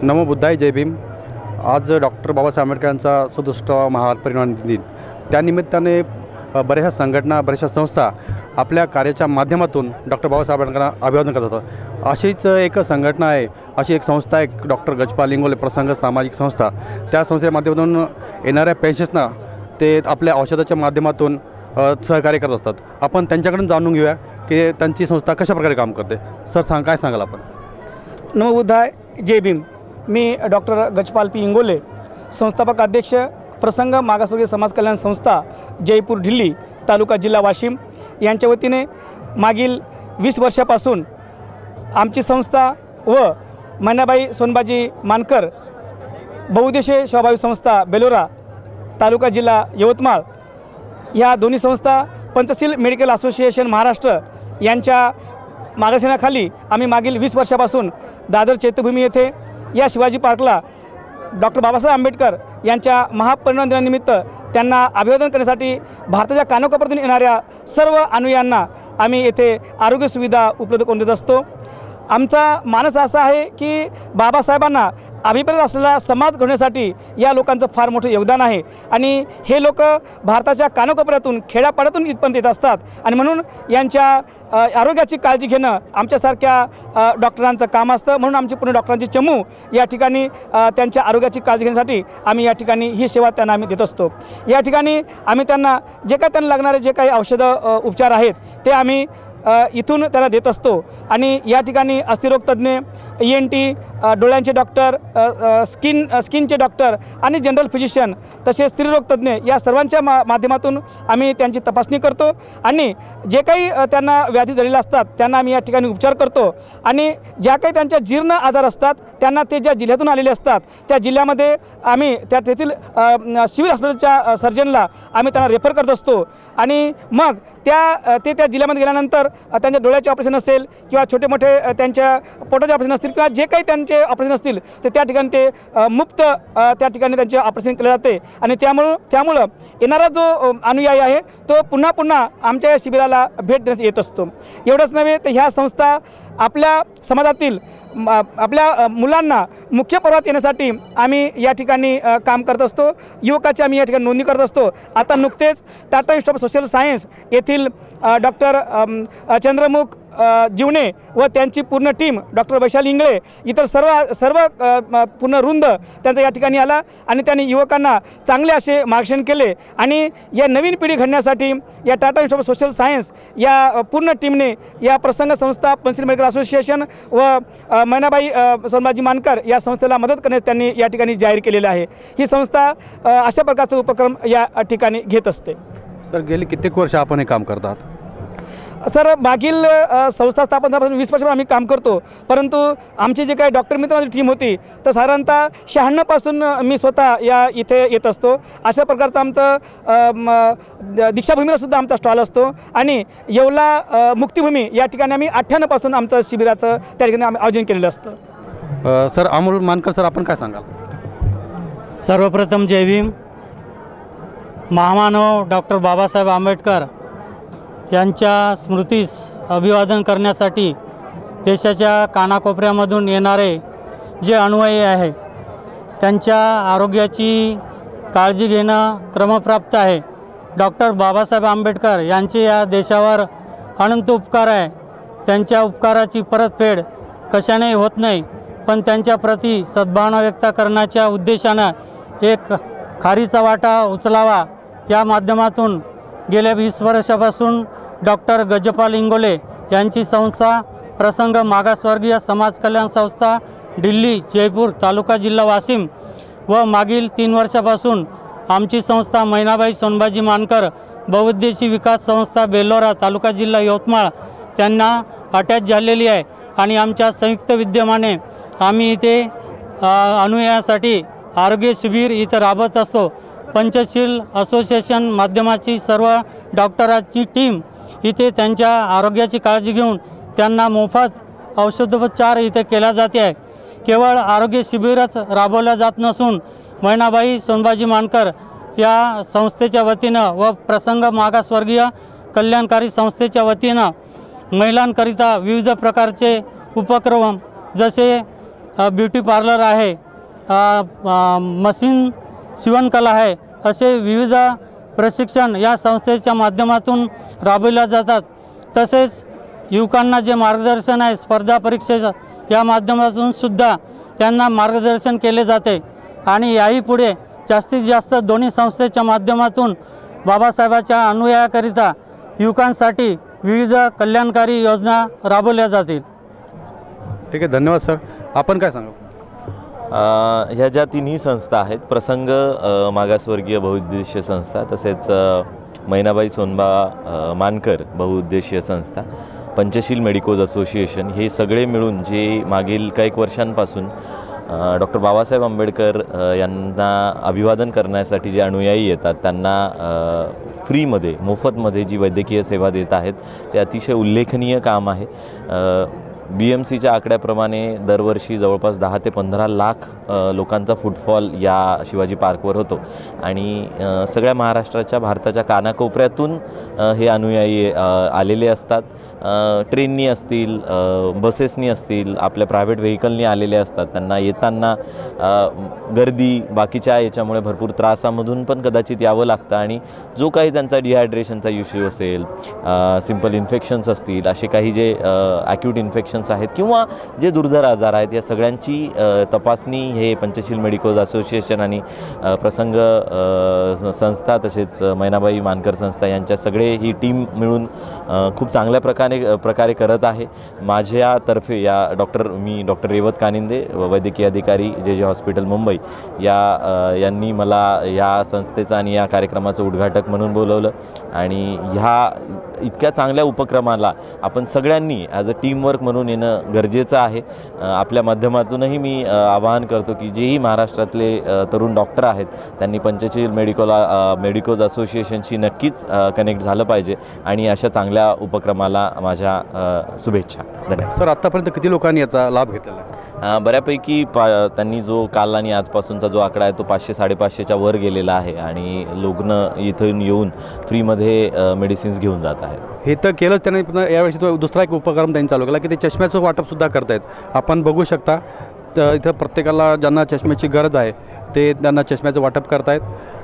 नमो बुद्धाय, जय भीम। आज डॉक्टर बाबासाहेब आंबेडकरांचा 67वा महापरिनिर्वाण दिन, त्यानिमित्ताने बऱ्याचशा संघटना, बऱ्याचशा संस्था आपल्या कार्याच्या माध्यमातून डॉक्टर बाबासाहेब आंबेडकरांना अभिवादन करतात। अशीच एक संघटना आहे, अशी एक संस्था आहे डॉक्टर गजपाल इंगोले प्रसंग सामाजिक संस्था। त्या संस्थेच्या माध्यमातून येणाऱ्या पेशंट्सना ते आपल्या औषधाच्या माध्यमातून सहकार्य करत असतात। आपण त्यांच्याकडून जाणून घेऊया की त्यांची संस्था कशा प्रकारे काम करते। सर, काय सांगाल आपण? नमो बुद्धाय, जय भीम। मी डॉक्टर गजपाल पी इंगोले, संस्थापक अध्यक्ष, प्रसंग मागासवर्गीय समाज कल्याण संस्था, जयपूर ढिल्ली, तालुका जिल्हा वाशिम यांच्या वतीने मागील 20 वर्षापासून आमची संस्था व मैनाबाई सोनबाजी मानकर बहुउद्देशीय सेवाभावी संस्था बेलोरा, तालुका जिल्हा यवतमाळ या दोन्ही संस्था पंचशील मेडिकल असोसिएशन महाराष्ट्र यांच्या मार्गदर्शनाखाली आम्ही मागील 20 वर्षापासून दादर चैत्यभूमी येथे या शिवाजी पार्कला डॉक्टर बाबासाहेब आंबेडकर यांच्या महापरिनिर्वाण दिनानिमित्त त्यांना अभिवादन करण्यासाठी भारताच्या कानाकोपऱ्यातून येणाऱ्या सर्व अनुयायांना आम्ही येथे आरोग्य सुविधा उपलब्ध करून देत असतो। आमचा मानस असा आहे की बाबासाहेबांना अभिप्रेत असलेला समाज घडवण्यासाठी या लोकांचं फार मोठं योगदान आहे आणि हे लोक भारताच्या कानाकोपऱ्यातून खेड्यापाड्यातून इथपर्यंत येत असतात आणि म्हणून यांच्या आरोग्याची काळजी घेणं आमच्यासारख्या डॉक्टरांचं काम असतं। म्हणून आमची पूर्ण डॉक्टरांची चमू या ठिकाणी त्यांच्या आरोग्याची काळजी घेण्यासाठी आम्ही या ठिकाणी ही सेवा त्यांना आम्ही देत असतो। या ठिकाणी आम्ही त्यांना जे काही त्यांना लागणारे जे काही औषधं उपचार आहेत ते आम्ही इथून त्याला देत असतो आणि या ठिकाणी अस्थिरोग तज्ज्ञ, ENT, डोळ्यांचे डॉक्टर, स्किनचे डॉक्टर आणि जनरल फिजिशियन तसेच स्त्रीरोग तज्ज्ञ या सर्वांच्या माध्यमातून आम्ही त्यांची तपासणी करतो आणि जे काही त्यांना व्याधी झालेल्या असतात त्यांना आम्ही या ठिकाणी उपचार करतो आणि ज्या काही त्यांच्या जीर्ण आजार असतात त्यांना ते ज्या जिल्ह्यातून आलेले असतात त्या जिल्ह्यामध्ये आम्ही तेथील सिव्हिल हॉस्पिटलच्या सर्जनला आम्ही त्यांना रेफर करत असतो आणि मग त्या जिल्ह्यामध्ये गेल्यानंतर त्यांच्या डोळ्याचे ऑपरेशन असेल किंवा छोटे मोठे त्यांच्या पोटाचे ऑपरेशन असतील किंवा जे काही त्यांचे ऑपरेशन असतील ते त्या ठिकाणी ते मुक्त त्या ठिकाणी त्यांचे ऑपरेशन केले जाते आणि त्यामुळं येणारा जो अनुयायी आहे तो पुन्हा पुन्हा आमच्या या शिबिराला भेट देण्यास येत असतो। एवढंच नव्हे तर ह्या संस्था आपल्या समाजातील आपल्या मुलांना मुख्य प्रवाहात येण्यासाठी आम्ही या ठिकाणी काम करत असतो। युवकाची आम्ही या ठिकाणी नोंदणी करत असतो। आता नुकतेच Tata institute of social science येथील डॉक्टर चंद्रमुख जीवने व त्यांची पूर्ण टीम, डॉक्टर वैशाली इंगळे, इतर सर्व पूर्ण वृंद त्यांचा या ठिकाणी आला आणि त्यांनी युवकांना चांगले असे मार्गदर्शन केले आणि या नवीन पिढी घडण्यासाठी या Tata institute of social science या पूर्ण टीमने या प्रसंग संस्था, पंचशील मेडिकल असोसिएशन व मैनाबाई सोनबाजी मानकर या संस्थेला मदत करण्यास त्यांनी या ठिकाणी जाहीर केलेलं आहे। ही संस्था अशा प्रकारचा उपक्रम या ठिकाणी घेत असते। सर, गेली कित्येक वर्ष आपण हे काम करतात? सर, मागील संस्था स्थापन झाल्यापासून 20 वर्षापासून आम्ही काम करतो, परंतु आमची जे काही डॉक्टर मित्र माझी टीम होती तर साधारणतः 96 पासून मी स्वतः इथे येत असतो। अशा प्रकारचं आमचं दीक्षाभूमीला सुद्धा आमचा स्टॉल असतो आणि येवला मुक्तिभूमी या ठिकाणी आम्ही 98 पासून आमचं शिबिराचं त्या ठिकाणी आम्ही आयोजन केलेलं असतं। सर, अमोल मानकर सर, आपण काय सांगाल? सर्वप्रथम जय भीम। महामानव डॉक्टर बाबासाहेब आंबेडकर यांच्या स्मृतीस अभिवादन करण्यासाठी देशाच्या कानाकोपऱ्यामधून येणारे जे अनुयायी आहे त्यांच्या आरोग्याची काळजी घेणं क्रमप्राप्त आहे। डॉक्टर बाबासाहेब आंबेडकर यांचे या देशावर अनंत उपकार आहे। त्यांच्या उपकाराची परतफेड कशाने होत नाही, पण त्यांच्याप्रती सद्भावना व्यक्त करण्याच्या उद्देशानं एक खारीचा वाटा उचलावा या माध्यमातून गेल्या 20 वर्षापासून डॉक्टर गजपाल इंगोले यांची संस्था प्रसंग मागासवर्गीय समाज कल्याण संस्था, दिल्ली, जयपूर, तालुका जिल्हा वाशिम व मागील 3 वर्षापासून आमची संस्था मैनाबाई सोनबाजी मानकर बहुउद्देशीय विकास संस्था बेलोरा, तालुका जिल्हा यवतमाळ त्यांना अटॅच झालेली आहे आणि आमच्या संयुक्त विद्यमाने आम्ही इथे अनुयायांसाठी आरोग्य शिबिर इथं राबवत असतो। पंचशील असोसिएशन माध्यमाची सर्व डॉक्टरांची टीम इथे त्यांच्या आरोग्याची काळजी घेऊन त्यांना मोफत औषधोपचार इथे केला जाते आहे। केवळ आरोग्य शिबिरच राबवलं जात नसून मैनाबाई सोनबाजी मानकर या संस्थेच्या वतीनं व प्रसंग मागासवर्गीय कल्याणकारी संस्थेच्या वतीनं महिलांकरिता विविध प्रकारचे उपक्रम जसे ब्युटी पार्लर आहे, मशीन शिवणकला आहे, असे विविध प्रशिक्षण या संस्थेच्या माध्यमातून राबविल्या जातात. तसेच युवकांना जे मार्गदर्शन आहे स्पर्धा परीक्षेचं, या माध्यमातून सुद्धा त्यांना मार्गदर्शन केले जाते. आणि याही पुढे जास्तीत जास्त दोन्ही संस्थेच्या माध्यमातून बाबासाहेबाच्या अनुयायाकरिता युवकांसाठी विविध कल्याणकारी योजना राबवल्या जातील. ठीक आहे, धन्यवाद सर. आपण काय सांगा? ह्या ज्या तिन्ही संस्था आहेत, प्रसंग मागासवर्गीय बहुउद्देशीय संस्था, तसेच मैनाबाई सोनबा मानकर बहुउद्देशीय संस्था, पंचशील मेडिकोज असोसिएशन, हे सगळे मिळून जे मागील काही वर्षांपासून डॉक्टर बाबासाहेब आंबेडकर यांना अभिवादन करण्यासाठी जे अनुयायी येतात त्यांना फ्रीमध्ये, मोफतमध्ये जी वैद्यकीय सेवा देत आहेत, ते अतिशय उल्लेखनीय काम आहे. BMCच्या आकड्याप्रमाणे दरवर्षी जवळपास 10 ते 15 लाख लोकांचा फुटफॉल या शिवाजी पार्कवर होतो. आणि सगळ्या महाराष्ट्राच्या, भारताच्या कानाकोपऱ्यातून हे अनुयायी आलेले असतात. ट्रेननी असतील, बसेसनी असतील, आपल्या प्रायव्हेट व्हेकलनी आलेले असतात. त्यांना येताना गर्दी, बाकीच्या याच्यामुळे भरपूर त्रासामधून पण कदाचित यावं लागतं. आणि जो काही त्यांचा डिहायड्रेशनचा इश्यू असेल, सिम्पल इन्फेक्शन्स असतील, असे काही जे ॲक्यूट इन्फेक्शन्स आहेत किंवा जे दुर्धर आजार आहेत, या सगळ्यांची तपासणी हे पंचशील मेडिकोज असोसिएशन आणि प्रसंग संस्था, तसेच मैनाबाई मानकर संस्था यांच्या सगळे ही टीम मिळून खूप चांगल्या प्रकारे करत आहे. माझ्यातर्फे मी डॉक्टर रेवत कानिंदे, वैद्यकीय अधिकारी जे हॉस्पिटल मुंबई, यांनी मला या संस्थेचं आणि या कार्यक्रमाचं उद्घाटक म्हणून बोलवलं. आणि ह्या इतक्या चांगल्या उपक्रमाला आपण सगळ्यांनी ॲज अ टीमवर्क म्हणून येणं गरजेचं आहे. आपल्या माध्यमातूनही मी आवाहन करतो की जेही महाराष्ट्रातले तरुण डॉक्टर आहेत त्यांनी पंचशील मेडिकोज असोसिएशनशी नक्कीच कनेक्ट झालं पाहिजे. आणि अशा चांगल्या उपक्रमाला माझ्या शुभेच्छा. धन्यवाद. सर, आत्तापर्यंत किती लोकांनी याचा लाभ घेतलेला आहे? बऱ्यापैकी त्यांनी जो काल आणि आजपासूनचा जो आकडा आहे तो 500-550च्या वर गेलेला आहे. आणि रुग्ण इथून येऊन फ्रीमध्ये मेडिसिन्स घेऊन जात आहेत. हे तर केलंच त्याने, पुन्हा यावेळी तो दुसरा एक उपक्रम त्यांनी चालू केला की ते चष्म्याचं वाटपसुद्धा करतायत. आपण बघू शकता तर इथं प्रत्येकाला ज्यांना चष्म्याची गरज आहे ते त्यांना चष्म्याचं वाटप करतायत.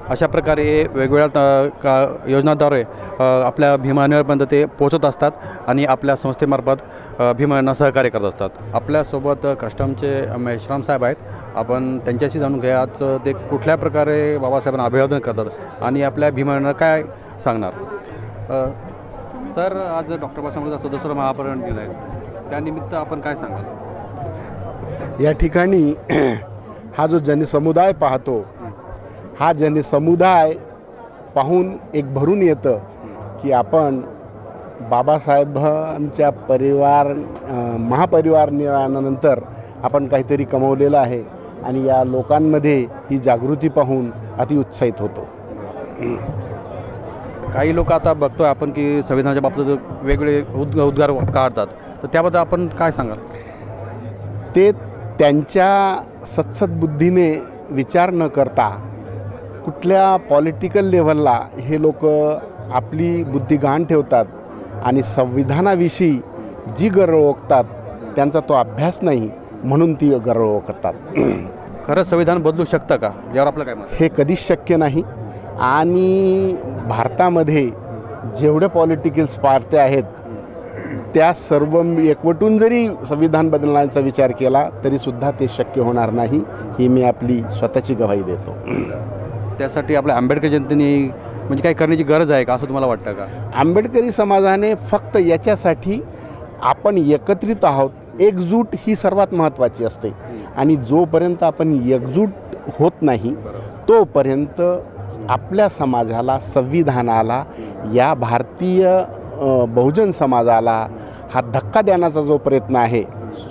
अशा प्रकारे वेगवेगळ्या योजनाद्वारे आपल्या भीमांपर्यंत ते पोहोचत असतात आणि आपल्या संस्थेमार्फत भीमांना सहकार्य करत असतात. आपल्यासोबत कस्टमचे मेश्राम साहेब आहेत. आपण त्यांच्याशी जाणून घ्या आज ते कुठल्या प्रकारे बाबासाहेबांना अभिवादन करतात आणि आपल्या भीमांना काय सांगणार. सर, आज डॉक्टर बाबासाहेबांचा 67 महापरिनिर्वाण दिन आहे, त्यानिमित्त आपण काय सांगाल? या ठिकाणी हा जो जनसमुदाय पाहतो, हा जनसमुदाय पाहून एक भरून येतं की आपण बाबासाहेबांच्या महापरिनिर्वाणानंतर आपण काहीतरी कमवलेलं आहे. आणि या लोकांमध्ये ही जागृती पाहून अतिउत्साहित होतो. काही लोक आता बघतोय आपण की संविधानाच्या बाबतीत वेगळे उद्गार काढतात, तर त्याबद्दल आपण काय सांगाल? ते त्यांच्या सत्सद्बुद्धीने विचार न करता कुठल्या पॉलिटिकल लेव्हलला हे लोक आपली बुद्धी गहाण ठेवतात आणि संविधानाविषयी जी गरळ ओकतात त्यांचा तो अभ्यास नाही, म्हणून ती गरळ ओकतात. खरंच संविधान बदलू शकतं का, यावर आपलं काय मत? हे कधीच शक्य नाही. आणि भारतामध्ये जेवढे पॉलिटिकल पार्ट्या आहेत त्या सर्व एकवटून जरी संविधान बदलण्याचा विचार केला तरीसुद्धा ते शक्य होणार नाही, ही मी आपली स्वतःची गवाही देतो. त्यासाठी आपल्या आंबेडकर जनतेने म्हणजे काय करण्याची गरज आहे का, असं तुम्हाला वाटतं का? आंबेडकरी समाजाने फक्त याच्यासाठी आपण एकत्रित आहोत, एकजूट ही सर्वात महत्त्वाची असते. आणि जोपर्यंत आपण एकजूट होत नाही तोपर्यंत आपल्या समाजाला, संविधानाला, या भारतीय बहुजन समाजाला हा धक्का देण्याचा जो प्रयत्न आहे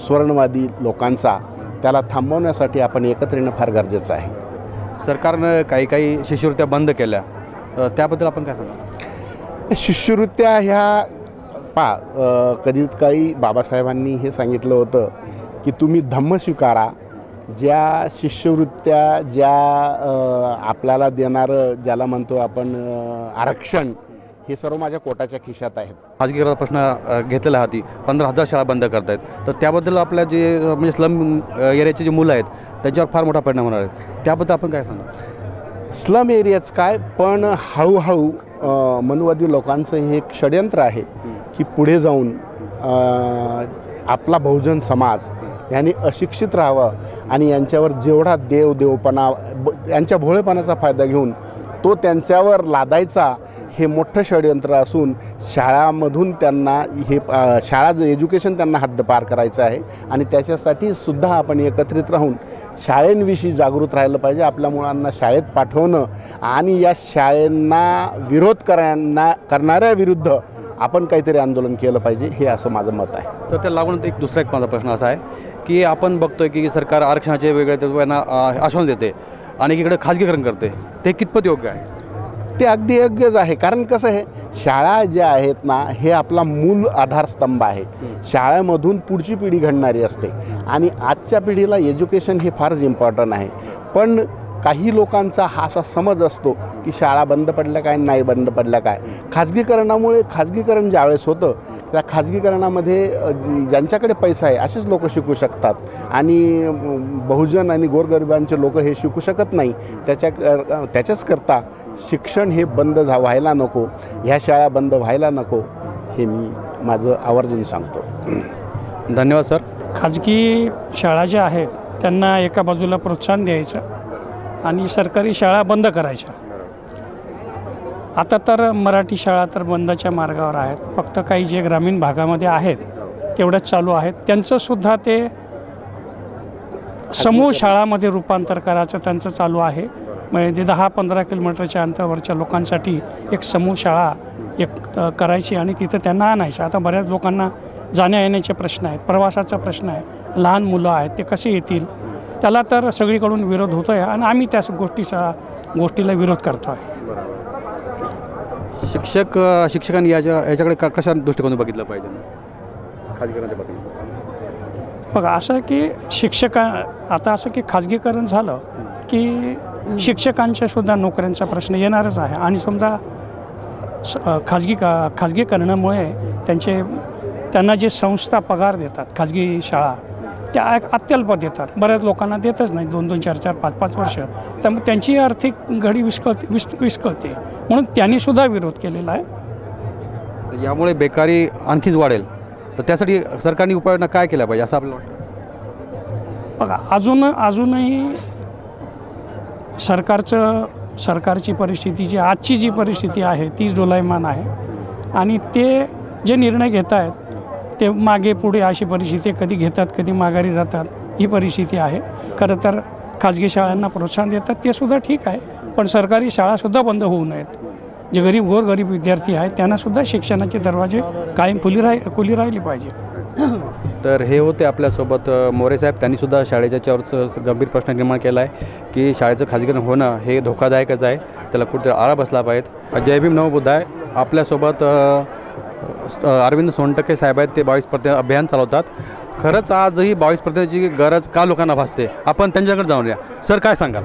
स्वर्णवादी लोकांचा, त्याला थांबवण्यासाठी आपण एकत्र येणं फार गरजेचं आहे. सरकारनं काही शिष्यवृत्त्या बंद केल्या, त्याबद्दल आपण काय सांगा? शिष्यवृत्त्या ह्या कधी काही बाबासाहेबांनी हे सांगितलं होतं की तुम्ही धम्म स्वीकारा. ज्या शिष्यवृत्त्या, ज्या आपल्याला देणारं, ज्याला म्हणतो आपण आरक्षण, हे सर्व माझ्या पोटाच्या खिशात आहेत. खाजगीकरणाचा प्रश्न घेतलेला आहे हाती, 15,000 शाळा बंद करतायत, तर त्याबद्दल आपल्या जे म्हणजे स्लम एरियाची जी मुलं आहेत त्यांच्यावर फार मोठा परिणाम होणार आहे, त्याबद्दल आपण काय सांगा? स्लम एरियाच काय, पण हळूहळू मनुवादी लोकांचं हे एक षडयंत्र आहे की पुढे जाऊन आपला बहुजन समाज यांनी अशिक्षित राहावं आणि यांच्यावर जेवढा देवपणा यांच्या भोळेपणाचा फायदा घेऊन तो त्यांच्यावर लादायचा, हे मोठं षडयंत्र असून शाळामधून त्यांना हे शाळा एज्युकेशन त्यांना हद्दपार करायचं आहे आणि त्याच्यासाठी सुद्धा आपण एकत्रित राहून शाळेंविषयी जागृत राहिलं पाहिजे. आपल्या मुलांना शाळेत पाठवणं आणि या शाळेंना विरोध करणाऱ्या विरुद्ध आपण काहीतरी आंदोलन केलं पाहिजे, हे असं माझं मत आहे. तर त्या लागून दुसरा एक माझा प्रश्न असा आहे की आपण बघतोय की सरकार आरक्षणाचे वेगळे त्यांना आश्वासन देते आणि इकडे खाजगीकरण करते, ते कितपत योग्य आहे? ते अगदी योग्यच आहे. कारण कसं आहे, शाळा ज्या आहेत ना, हे आपला मूल आधारस्तंभ आहे. शाळेमधून पुढची पिढी घडणारी असते आणि आजच्या पिढीला एज्युकेशन हे फारच इम्पॉर्टंट आहे. पण काही लोकांचा हा असा समज असतो की शाळा बंद पडल्या काय, नाही बंद पडल्या काय. खाजगीकरणामुळे खाजगीकरण ज्यावेळेस होतं त्या खाजगीकरणामध्ये ज्यांच्याकडे पैसा आहे असेच लोक शिकू शकतात आणि बहुजन आणि गोरगरिबांचे लोक हे शिकू शकत नाही. त्याच्याच करता शिक्षण हे बंद व्हायला नको, ह्या शाळा बंद व्हायला नको, हे मी माझं आवर्जून सांगतो. धन्यवाद सर. खाजगी शाळा ज्या आहेत त्यांना एका बाजूला प्रोत्साहन द्यायचं आणि सरकारी शाळा बंद करायच्या. आता तर मराठी शाळा तर बंदच्या मार्गावर आहेत. फक्त काही जे ग्रामीण भागामध्ये आहेत तेवढ्याच चालू आहेत. त्यांचंसुद्धा ते समूह शाळामध्ये रूपांतर करायचं त्यांचं चालू आहे. म्हणजे 10-15 किलोमीटरच्या अंतरावरच्या लोकांसाठी एक समूह शाळा करायची आणि तिथं त्यांना आणायचं. आता बऱ्याच लोकांना जाण्या येण्याचे प्रश्न आहेत, प्रवासाचा प्रश्न आहे, लहान मुलं आहेत, ते कसे येतील, त्याला तर सगळीकडून विरोध होतो आहे आणि आम्ही त्या गोष्टीला विरोध करतो आहे. शिक्षकांनी याच्याकडे कशा दृष्टिकोनातून बघितलं पाहिजे खाजगीकरणाच्या बाबतीत? बघा, असं की आता असं की खाजगीकरण झालं की शिक्षकांच्या सुद्धा नोकऱ्यांचा प्रश्न येणारच आहे आणि समजा खाजगीकरणामुळे त्यांना जे संस्था पगार देतात खाजगी शाळा त्या अत्यल्प देतात, बऱ्याच लोकांना देतच नाही 2-2, 4-4, 5-5 वर्ष. त्यामुळे त्यांची आर्थिक घडी विस्कळते म्हणून त्यांनीसुद्धा विरोध केलेला आहे. यामुळे बेकारी आणखीच वाढेल, तर त्यासाठी सरकारने उपाययोजना काय केल्या पाहिजे असं आपल्याला वाटतं? बघा, अजूनही सरकारची परिस्थिती आजची जी परिस्थिती आहे ती डोलायमान आहे आणि ते जे निर्णय घेत आहेत ते मागे पुढे अशी परिस्थिती कधी घेतात कधी माघारी जातात, ही परिस्थिती आहे. खरं तर खाजगी शाळांना प्रोत्साहन देतात ते सुद्धा ठीक आहे, पण सरकारी शाळासुद्धा बंद होऊ नयेत. जे गोरगरीब विद्यार्थी आहेत त्यांनासुद्धा शिक्षणाचे दरवाजे कायम खुली राहिली पाहिजे. तर हे होते आपल्यासोबत मोरे साहेब. त्यांनीसुद्धा शाळेच्या याच्यावर गंभीर प्रश्न निर्माण केला आहे की शाळेचं खाजगीकरण होणं हे धोकादायकच आहे, त्याला कुठेतरी आळा बसला पाहिजे. जय भीम नवबुद्धाय. आपल्यासोबत अरविंद सोनटके साहेब आहेत, ते 22% अभियान चालवतात. खरंच आजही 22%ची गरज का लोकांना भासते, आपण त्यांच्याकडे जाऊन या. सर काय सांगाल?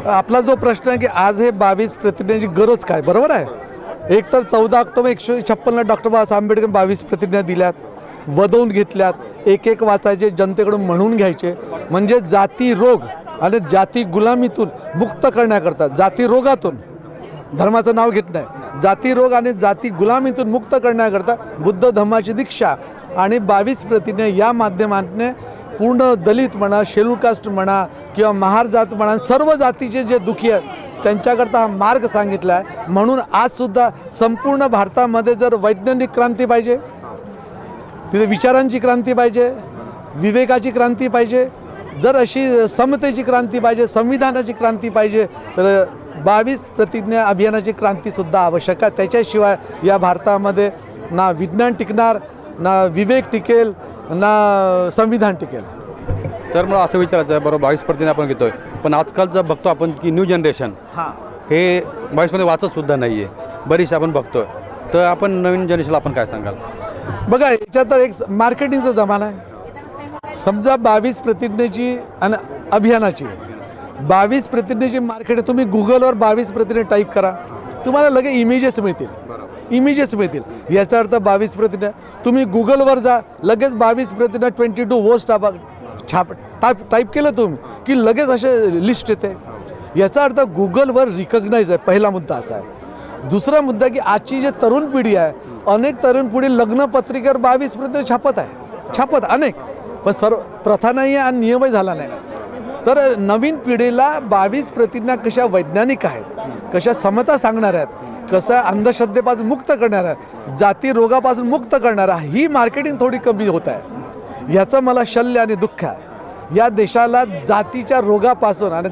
आपला जो प्रश्न आहे की आज हे 22 प्रतिज्ञांची गरज काय, बरोबर आहे. एक तर 14 ऑक्टोबर 1956 डॉक्टर बाबासाहेब आंबेडकर 22 प्रतिज्ञा दिल्यात, वदवून घेतल्यात, एक वाचायचे, जनतेकडून म्हणून घ्यायचे. म्हणजे जाती रोग आणि जाती गुलामीतून मुक्त करण्याकरता, जाती रोगातून, धर्माचं नाव घेत नाही, जाती रोग आणि जाती गुलामीतून मुक्त करण्याकरता बुद्ध धम्माची दीक्षा आणि 22 प्रतिज्ञा या माध्यमातून पूर्ण दलित म्हणा, शेड्यूल कास्ट म्हणा किंवा महार जात म्हणा, सर्व जातीचे जे दुखी आहेत त्यांच्याकरता हा मार्ग सांगितला आहे. म्हणून आजसुद्धा संपूर्ण भारतामध्ये जर वैज्ञानिक क्रांती पाहिजे, तिथे विचारांची क्रांती पाहिजे, विवेकाची क्रांती पाहिजे, जर अशी समतेची क्रांती पाहिजे, संविधानाची क्रांती पाहिजे, तर 22 प्रतिज्ञा अभियानाची क्रांतीसुद्धा आवश्यक आहे. त्याच्याशिवाय या भारतामध्ये ना विज्ञान टिकणार, ना विवेक टिकेल, ना संविधान टिकेल. सर मला असं विचारायचं आहे, बरोबर 22% आपण घेतोय, पण आजकालचं बघतो आपण की न्यू जनरेशन हे 22% वाचतसुद्धा नाही आहे, बरीचशी आपण बघतोय. तर आपण नवीन जनरेशनला आपण काय सांगाल? बघा, याच्यात तर एक मार्केटिंगचा जमाना आहे. समजा 22 प्रतिज्ञेची आणि अभियानाची 22 प्रतिज्ञेची मार्केट, तुम्ही गुगलवर 22 प्रतिज्ञा टाईप करा, तुम्हाला लगेच इमेजेस मिळतील. याचा अर्थ 22 प्रतिज्ञा. तुम्ही गुगलवर जा, लगेच 22 प्रतिज्ञा 22 वोस्ट टाईप केलं तुम्ही की लगेच असे लिस्ट येते. याचा अर्थ गुगलवर रिकग्नाइज आहे. पहिला मुद्दा असा आहे. दुसरा मुद्दा की आजची जी तरुण पिढी आहे, अनेक तरुण पिढी लग्नपत्रिकेवर 22 प्रतिज्ञा छापत अनेक, पण सर्व प्रथा नाही आहे आणि नियमही झाला नाही. तर नवीन पिढीला 22 प्रतिज्ञा कशा वैज्ञानिक आहेत, कशा समता सांगणार आहेत, कसं अंधश्रद्धेपासून मुक्त करणार आहे, जाती रोगापासून मुक्त करणार आहे, ही मार्केटिंग थोडी कमी होत आहे. याचं मला शल्य आणि दुःख आहे. या देशाला जातीच्या रोगापासून आणि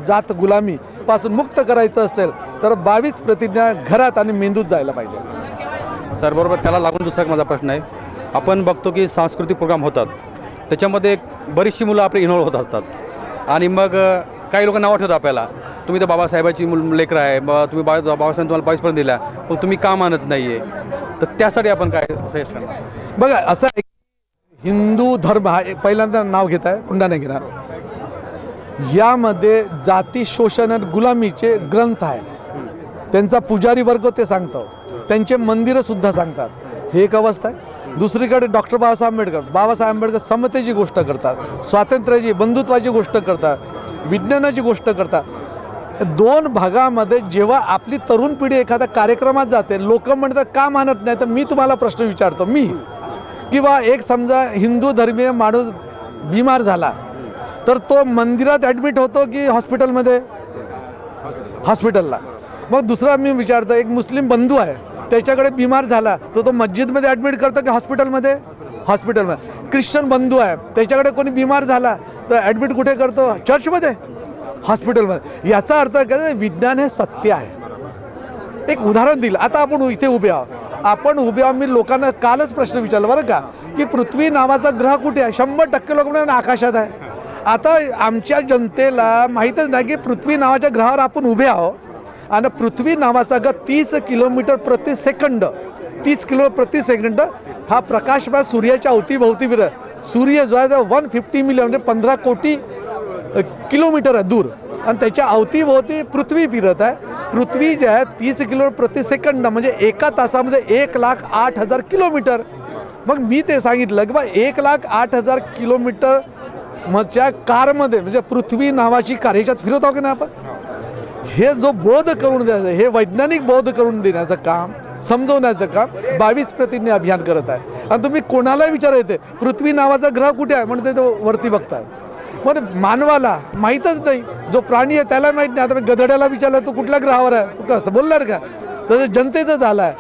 जात गुलामीपासून मुक्त करायचं असेल तर 22 प्रतिज्ञा घरात आणि मेंदूत जायला पाहिजे. सर बरोबर, त्याला लागून दुसरा एक माझा प्रश्न आहे. आपण बघतो की सांस्कृतिक प्रोग्राम होतात, त्याच्यामध्ये बरीचशी मुलं आपली इन्व्हॉल्व होत असतात आणि मग काही लोक नावं ठेवतात आपल्याला, तुम्ही तर बाबासाहेबाची लेकरं आहे, तुम्ही बाबासाहेब तुम्हाला 22 दिल्या, पण तुम्ही का मानत नाही आहे, तर त्यासाठी आपण काय सजेस्ट करणार? बघा, असं आहे, हिंदू धर्म हा पहिल्यांदा नाव घेत आहे, पुन्हा नाही घेणार. यामध्ये जाती शोषण आणि गुलामीचे ग्रंथ आहेत. त्यांचा पुजारी वर्ग ते सांगतो, त्यांचे मंदिरंसुद्धा सांगतात. हे एक अवस्था आहे. दुसरीकडे डॉक्टर बाबासाहेब आंबेडकर समतेची गोष्ट करतात, स्वातंत्र्याची, बंधुत्वाची गोष्ट करतात, विज्ञानाची गोष्ट करतात. दोन भागामध्ये जेव्हा आपली तरुण पिढी एखाद्या कार्यक्रमात जाते, लोक म्हणतात का मानत नाही, तर मी तुम्हाला प्रश्न विचारतो, किंवा एक समजा हिंदू धर्मीय माणूस बिमार झाला तर तो मंदिरात ॲडमिट होतो की हॉस्पिटलला. मग दुसरा मी विचारतो, एक मुस्लिम बंधू आहे, त्याच्याकडे बिमार झाला तो मस्जिदमध्ये ॲडमिट करतो की हॉस्पिटलमध्ये. ख्रिश्चन बंधू आहे, त्याच्याकडे कोणी बिमार झाला तर ॲडमिट कुठे करतो, चर्चमध्ये, हॉस्पिटलमध्ये. याचा अर्थ काय, विज्ञान हे सत्य आहे. एक उदाहरण दिलं. आता आपण इथे उभे आहोत, मी लोकांना कालच प्रश्न विचारला बरं का, की पृथ्वी नावाचा ग्रह कुठे आहे. 100% लोक म्हणतात आकाशात आहे. आता आमच्या जनतेला माहीतच नाही की पृथ्वी नावाच्या ग्रहावर आपण उभे आहोत आणि पृथ्वी नावाचा ग्रह 30 किलोमीटर प्रति सेकंड हा प्रकाशमान सूर्याच्या अवतीभोवती फिरत. सूर्य जो आहे तो 150 मिलियन म्हणजे 15 कोटी किलोमीटर आहे दूर, आणि त्याच्या अवतीभोवती पृथ्वी फिरत आहे. पृथ्वी जे आहे 30 किलोमीटर प्रति सेकंड म्हणजे एका तासामध्ये 1,08,000 किलोमीटर. मग मी ते सांगितलं की बा 1,08,000 किलोमीटर मधच्या कारमध्ये म्हणजे पृथ्वी नावाची कार ह्याच्यात फिरत आहो की नाही आपण. हे जो बोध करून द्यायचं, हे वैज्ञानिक बोध करून देण्याचं काम, समजवण्याचं काम 22 प्रतिज्ञा अभियान करत आहे. आणि तुम्ही कोणालाही विचारायचे पृथ्वी नावाचा ग्रह कुठे आहे म्हणते तो वरती बघताय. मग मानवाला माहीतच नाही, जो प्राणी आहे त्याला माहीत नाही. आता मी गधड्याला विचारलं तू कुठल्या ग्रहावर आहे, तू कसं बोलणार का. तसं जनतेचं झालं आहे.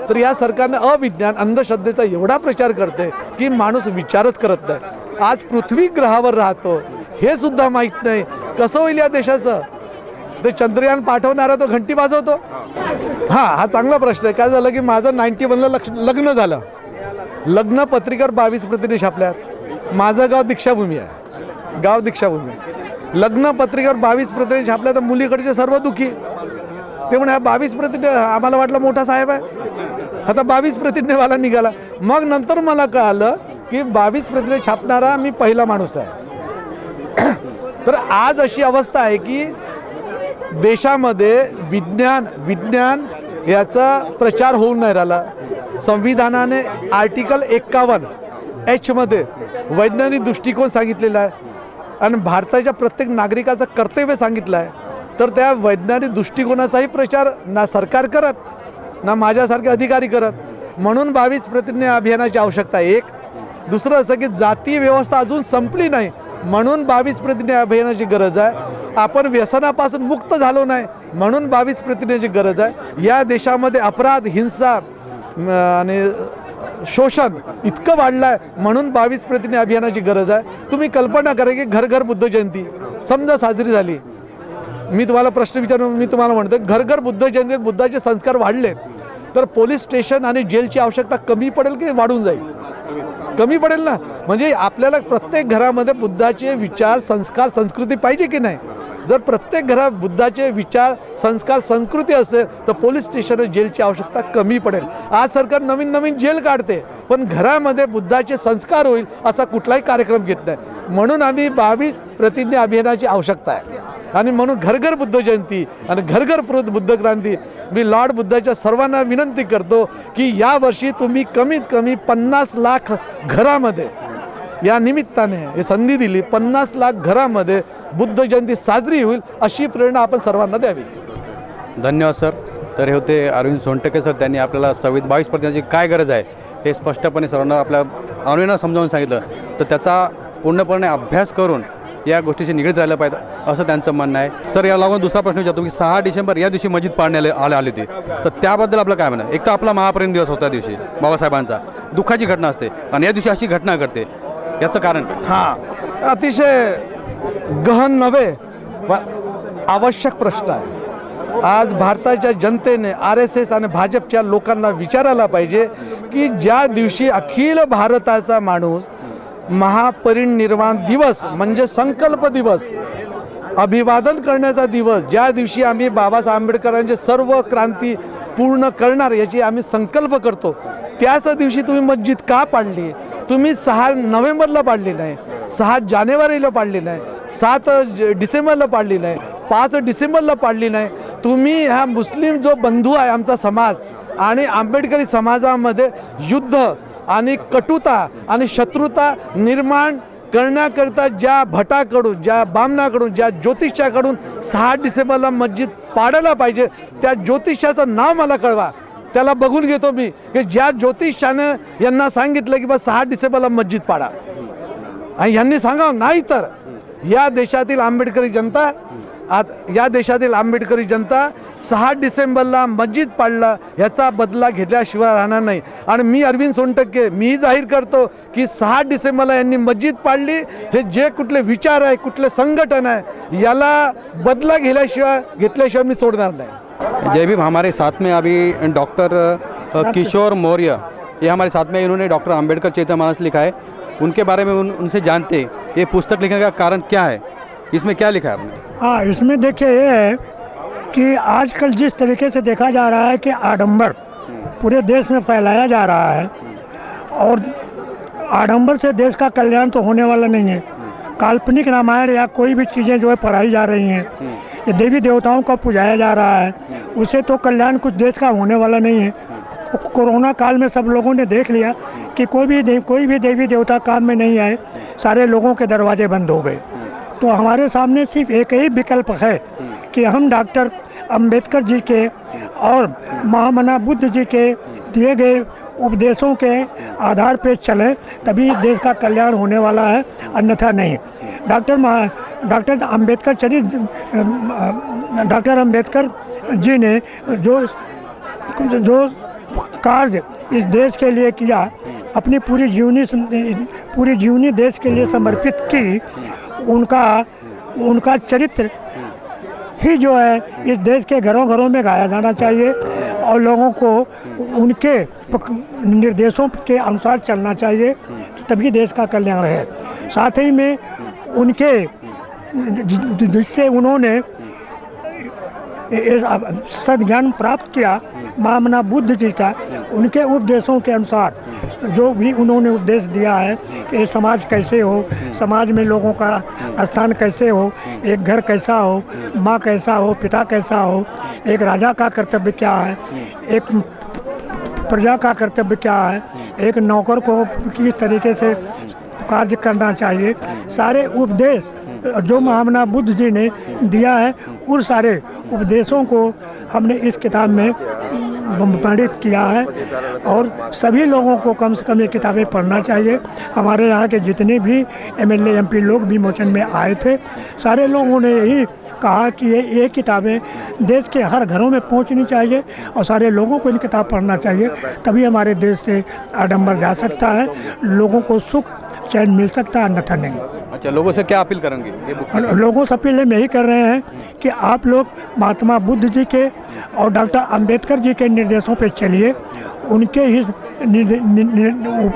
तर या सरकारनं अविज्ञान अंधश्रद्धेचा एवढा प्रचार करते की माणूस विचारच करत नाही. आज पृथ्वी ग्रहावर राहतो हे सुद्धा माहीत नाही. कसं होईल या देशाचं. ते चंद्रयान पाठवणारा तो घंटी वाजवतो. हा चांगला प्रश्न आहे. काय झालं की माझं 91ला लग्न झालं, लग्न पत्रिकेवर 22 प्रतिज्ञा छापल्यात. माझं गाव दीक्षाभूमी आहे, लग्न पत्रिकेवर 22 प्रतिज्ञा छापल्या. तर मुलीकडचे सर्व दुःखी, ते म्हणे हा 22 प्रतिज्ञा, आम्हाला वाटलं मोठा साहेब आहे, आता 22 प्रतिज्ञेवाला निघाला. मग नंतर मला कळालं की 22 प्रतिज्ञा छापणारा मी पहिला माणूस आहे. तर आज अशी अवस्था आहे की देशामध्ये विज्ञान याचा प्रचार होऊन नाही राहिला. संविधानाने आर्टिकल 51H मध्ये वैज्ञानिक दृष्टिकोन सांगितलेला आहे आणि भारताच्या प्रत्येक नागरिकाचं कर्तव्य सांगितलं आहे. तर त्या वैज्ञानिक दृष्टिकोनाचाही प्रचार ना सरकार करत ना माझ्यासारखे अधिकारी करत. म्हणून 22 प्रतिज्ञा अभियानाची आवश्यकता आहे. एक दुसरं असं की जाती व्यवस्था अजून संपली नाही म्हणून 22 प्रतिज्ञा अभियानाची गरज आहे. आपण व्यसनापासून मुक्त झालो नाही म्हणून 22 प्रतिज्ञेची गरज आहे. या देशामध्ये अपराध, हिंसा आणि शोषण इतकं वाढलं आहे म्हणून 22 प्रतिज्ञा अभियानाची गरज आहे. तुम्ही कल्पना करा की घर घर बुद्ध जयंती समजा साजरी झाली. मी तुम्हाला प्रश्न विचारून मी तुम्हाला म्हणतो, घर घर बुद्ध जयंती, बुद्धाचे संस्कार वाढलेत तर पोलीस स्टेशन आणि जेलची आवश्यकता कमी पडेल की वाढून जाईल? कमी पडेल ना. म्हणजे आपल्याला प्रत्येक घरामध्ये बुद्धाचे विचार, संस्कार, संस्कृती पाहिजे की नाही. जर प्रत्येक घरात बुद्धाचे विचार, संस्कार, संस्कृती असेल तर पोलीस स्टेशन आणि जेलची आवश्यकता कमी पडेल. आज सरकार नवीन जेल काढते पण घरामध्ये बुद्धाचे संस्कार होईल असा कुठलाही कार्यक्रम घेत नाही. म्हणून आम्ही 22 प्रतिज्ञा अभियानाची आवश्यकता आहे आणि म्हणून घरघर बुद्ध जयंती आणि घरघर बुद्ध क्रांती. मी लॉर्ड बुद्धाच्या सर्वांना विनंती करतो की यावर्षी तुम्ही कमीत कमी 50 लाख घरामध्ये, या निमित्ताने हे संधी दिली, 50 लाख घरामध्ये बुद्ध जयंती साजरी होईल अशी प्रेरणा आपण सर्वांना द्यावी. धन्यवाद सर. तर हे होते अरविंद सोनटके सर. त्यांनी आपल्याला 22 प्रतिज्ञाची काय गरज आहे हे स्पष्टपणे सर्वांना आपल्या अनुयायांना समजावून सांगितलं. तर त्याचा पूर्णपणे अभ्यास करून या गोष्टीशी निगडीत राहिलं पाहिजे असं त्यांचं म्हणणं आहे. सर या लागून दुसरा प्रश्न विचारतो की 6 डिसेंबर या दिवशी मस्जिद पाडण्याला आली होती, तर त्याबद्दल आपलं काय म्हणणं? एक तर आपला महाप्रेम दिवस होता दिवशी बाबासाहेबांचा, दुःखाची घटना असते आणि या दिवशी अशी घटना घडते, याचं कारण काय? हां, अतिशय गहन नव्हे पण आवश्यक प्रश्न आहे. आज भारताच्या जनतेने RSS आणि भाजपच्या लोकांना विचारायला पाहिजे की ज्या दिवशी अखिल भारताचा माणूस महापरिनिर्वाण दिवस म्हणजे संकल्प दिवस, अभिवादन करण्याचा दिवस, ज्या दिवशी आम्ही बाबासाहेब आंबेडकरांचे सर्व क्रांती पूर्ण करणार याची आम्ही संकल्प करतो, त्याच दिवशी तुम्ही मस्जिद का पाडली? तुम्ही 6 नोव्हेंबरला पाडली नाही, 6 जानेवारीला पाडली नाही, 7 डिसेंबरला पाडली नाही, 5 डिसेंबरला पाडली नाही. तुम्ही ह्या मुस्लिम जो बंधू आहे आमचा समाज आणि आंबेडकरी समाजामध्ये युद्ध आणि कटुता आणि शत्रुता निर्माण करण्याकरता ज्या भटाकडून, ज्या बामणाकडून, ज्या ज्योतिषाकडून 6 डिसेंबरला मस्जिद पाडायला पाहिजे, त्या ज्योतिषाचं नाव मला कळवा, त्याला बघून घेतो मी की ज्या ज्योतिषानं यांना सांगितलं की बस 6 डिसेंबरला मस्जिद पाडा आणि यांनी सांगावं. नाही तर या देशातील आंबेडकरी जनता, या देशातील आंबेडकरी जनता 6 डिसेंबरला मस्जिद पाडला याचा बदला घेतल्याशिवाय राहणार नाही. आणि मी अरविंद सोनटके मी जाहीर करतो की 6 डिसेंबरला यांनी मस्जिद पाडली, हे जे कुठले विचार आहे, कुठले संघटन आहे, याला बदला घेतल्याशिवाय मी सोडणार नाही. जय भीम. हमारे साथ में अभी डॉक्टर किशोर मौर्य, ये हमारे साथ में, इन्होंने डॉक्टर अंबेडकर चेतना मानस लिखा है, उनके बारे में उनसे जानते हैं ये पुस्तक लिखने का कारण क्या है, इसमें क्या लिखा है आपने? हाँ, इसमें देखिए ये है कि आजकल जिस तरीके से देखा जा रहा है कि आडंबर पूरे देश में फैलाया जा रहा है और आडंबर से देश का कल्याण तो होने वाला नहीं है. काल्पनिक रामायण या कोई भी चीज़ें जो है पढ़ाई जा रही हैं, ये देवी देवताओं का पुजाया जा रहा है, उससे तो कल्याण कुछ देश का होने वाला नहीं है. कोरोना काल में सब लोगों ने देख लिया कि कोई भी देवी देवता काम में नहीं आए, सारे लोगों के दरवाजे बंद हो गए. तो हमारे सामने सिर्फ एक ही विकल्प है कि हम डॉक्टर अंबेडकर जी के और महामना बुद्ध जी के दिए गए उपदेशों के आधार पर चलें, तभी देश का कल्याण होने वाला है, अन्यथा नहीं. डॉक्टर अंबेडकर जी ने जो कार्य इस देश के लिए किया, अपनी पूरी जीवनी देश के लिए समर्पित की, उनका चरित्र ही जो है इस देश के घरों घरों में गाया जाना चाहिए और लोगों को उनके निर्देशों के अनुसार चलना चाहिए, तभी देश का कल्याण है. साथ ही में उनके जिससे उन्होंने सद्ज्ञान प्राप्त किया महामना बुद्ध जी का, उनके उपदेशों के अनुसार जो भी उन्होंने उपदेश दिया है कि समाज कैसे हो, समाज में लोगों का स्थान कैसे हो, एक घर कैसा हो, माँ कैसा हो, पिता कैसा हो, एक राजा का कर्तव्य क्या है, एक प्रजा का कर्तव्य क्या है, एक नौकर को किस तरीके से कार्य करना चाहिए, सारे उपदेश जो महामना बुद्ध जी ने दिया है, उन सारे उपदेशों को हमने इस किताब में वर्णित किया है और सभी लोगों को कम से कम ये किताबें पढ़ना चाहिए. हमारे यहाँ के जितने भी MLA MP लोग विमोचन में आए थे, सारे लोगों ने यही कहा कि ये किताबें देश के हर घरों में पहुँचनी चाहिए और सारे लोगों को इन किताब पढ़ना चाहिए, तभी हमारे देश से आडंबर जा सकता है, लोगों को सुख चैन मिल सकता है, अन्यथा नहीं. अच्छा, लोगों से क्या अपील करेंगे? लोगों से अपील हम यही कर रहे हैं कि आप लोग महात्मा बुद्ध जी के और डॉक्टर अंबेडकर जी के निर्देशों पे चलिए, उनके ही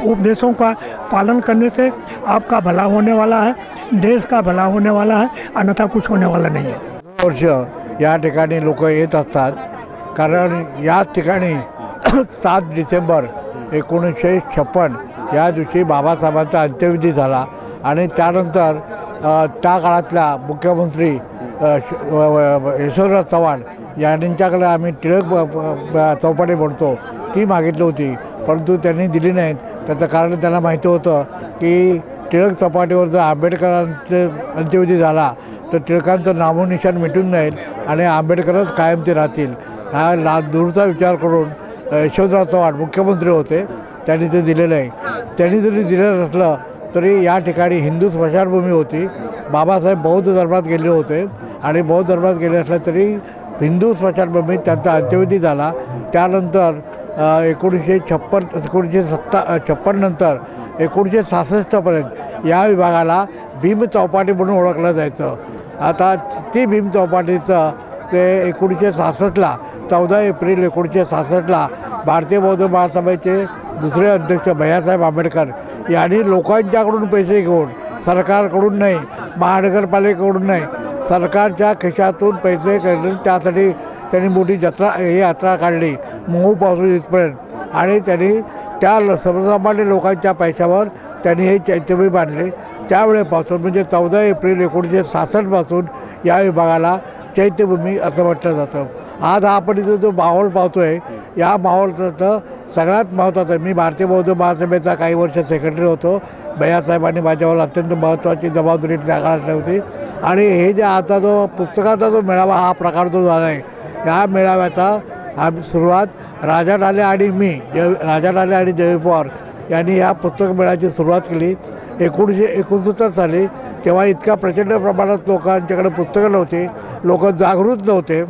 उपदेशों का पालन करने से आपका भला होने वाला है, देश का भला होने वाला है, अन्यथा कुछ होने वाला नहीं है. वर्ष या ठिकाणी लोक येत असतात, कारण याच ठिकाणी 7 डिसेंबर 1956 या दिवशी बाबासाहेबांचा अंत्यविधी झाला आणि त्यानंतर त्या काळातल्या मुख्यमंत्री यशवंतराव चव्हाण यांच्याकडे आम्ही टिळक चौपाटी म्हणतो ती मागितली होती, परंतु त्यांनी दिली नाहीत. त्याचं कारण त्यांना माहिती होतं की टिळक चौपाटीवर जर आंबेडकरांचे अंत्यविधी झाला तर टिळकांचं नामोनिशाण मिटून जाईल आणि आंबेडकरच कायम ते राहतील. हा दूरचा विचार करून यशवंतराव चव्हाण मुख्यमंत्री होते, त्यांनी ते दिलेलं आहे. त्यांनी जरी दिलेलं नसलं तरी या ठिकाणी हिंदू स्मशानभूमी होती. बाबासाहेब बौद्ध धर्मात गेले होते आणि बौद्ध धर्मात गेले असले तरी हिंदू स्मशानभूमीत त्यांचा अंत्यविधी झाला. त्यानंतर 1956 नंतर 1966पर्यंत या विभागाला भीम चौपाटी म्हणून ओळखलं जायचं. आता ती भीम चौपाटीचं ते 1966ला 14 एप्रिल 1966ला भारतीय बौद्ध महासभेचे दुसरे अध्यक्ष भैयासाहेब आंबेडकर यांनी लोकांच्याकडून पैसे घेऊन, सरकारकडून नाही, महानगरपालिकेकडून नाही, सरकारच्या खिशातून पैसे काढून त्यासाठी त्यांनी मोठी यात्रा काढली महूपासून इथपर्यंत आणि त्यांनी त्या सर्वसामान्य लोकांच्या पैशावर त्यांनी हे चैत्यभूमी बांधले. त्यावेळेपासून म्हणजे 14 एप्रिल 1966पासून या विभागाला चैत्यभूमी असं म्हटलं जातं. आज आपण इथं जो माहोल पाहतो आहे या माहोलचं सगळ्यात महत्त्वाचं आहे. मी भारतीय बौद्ध महासभेचा काही वर्ष सेक्रेटरी होतो. भैयासाहेबांनी माझ्यावर अत्यंत महत्त्वाची जबाबदारी त्या काळात ठेवली आणि हे जे आता जो पुस्तकाचा जो मेळावा हा प्रकार जो झाला आहे या मेळाव्याचा सुरुवात राजा ढाले आणि राजा ढाले आणि जय पवार यांनी या पुस्तक मेळ्याची सुरुवात केली 1969 साली. तेव्हा इतक्या प्रचंड प्रमाणात लोकांच्याकडे पुस्तकं नव्हती, लोक जागृत नव्हते.